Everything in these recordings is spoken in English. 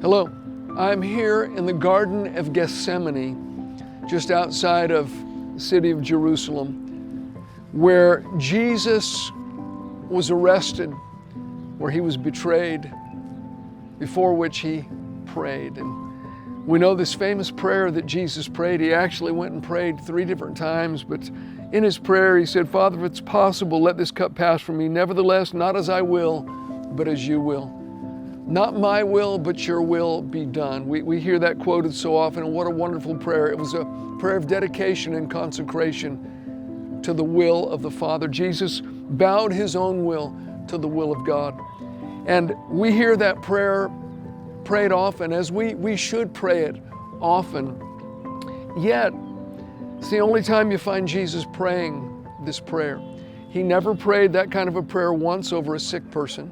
Hello, I'm here in the Garden of Gethsemane, just outside of the city of Jerusalem, where Jesus was arrested, where he was betrayed, before which he prayed. And we know this famous prayer that Jesus prayed. He actually went and prayed 3 different times, but in his prayer he said, "Father, if it's possible, let this cup pass from me. Nevertheless, not as I will, but as you will. Not my will, but your will be done." We hear that quoted so often, and what a wonderful prayer. It was a prayer of dedication and consecration to the will of the Father. Jesus bowed his own will to the will of God. And we hear that prayer prayed often, as we should pray it often. Yet, it's the only time you find Jesus praying this prayer. He never prayed that kind of a prayer once over a sick person.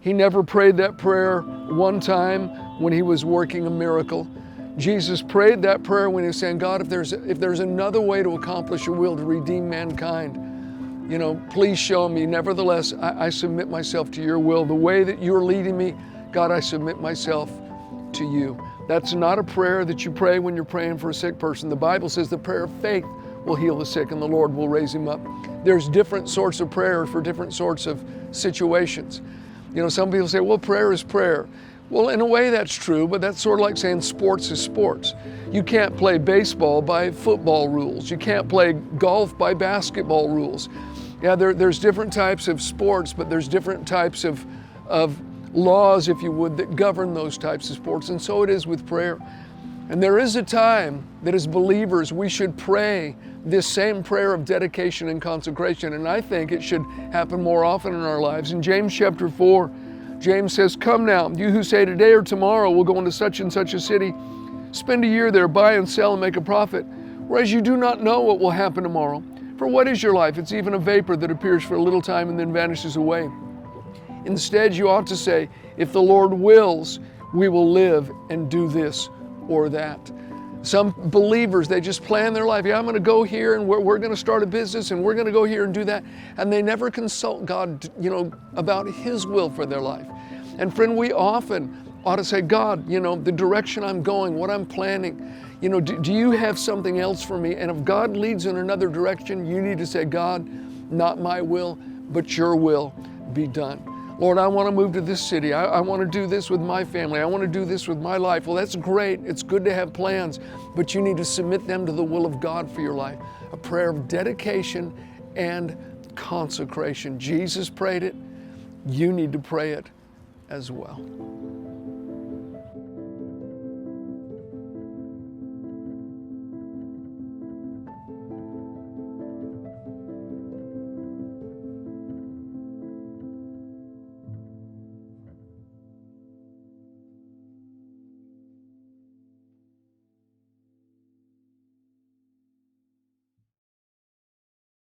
He never prayed that prayer one time when he was working a miracle. Jesus prayed that prayer when he was saying, "God, if there's another way to accomplish your will, to redeem mankind, please show me. Nevertheless, I submit myself to your will. The way that you're leading me, God, I submit myself to you." That's not a prayer that you pray when you're praying for a sick person. The Bible says the prayer of faith will heal the sick and the Lord will raise him up. There's different sorts of prayer for different sorts of situations. Some people say, well, prayer is prayer. Well, in a way that's true, but that's sort of like saying sports is sports. You can't play baseball by football rules. You can't play golf by basketball rules. Yeah, there's different types of sports, but there's different types of laws, if you would, that govern those types of sports. And so it is with prayer. And there is a time that as believers we should pray this same prayer of dedication and consecration. And I think it should happen more often in our lives. In James chapter 4, James says, "Come now, you who say today or tomorrow we'll go into such and such a city, spend a year there, buy and sell and make a profit, whereas you do not know what will happen tomorrow. For what is your life? It's even a vapor that appears for a little time and then vanishes away. Instead, you ought to say, if the Lord wills, we will live and do this or that." Some believers, they just plan their life. Yeah, I'm going to go here and we're going to start a business and we're going to go here and do that. And they never consult God, about his will for their life. And friend, we often ought to say, "God, the direction I'm going, what I'm planning, do you have something else for me?" And if God leads in another direction, you need to say, "God, not my will, but your will be done. Lord, I want to move to this city. I want to do this with my family. I want to do this with my life." Well, that's great. It's good to have plans, but you need to submit them to the will of God for your life. A prayer of dedication and consecration. Jesus prayed it. You need to pray it as well.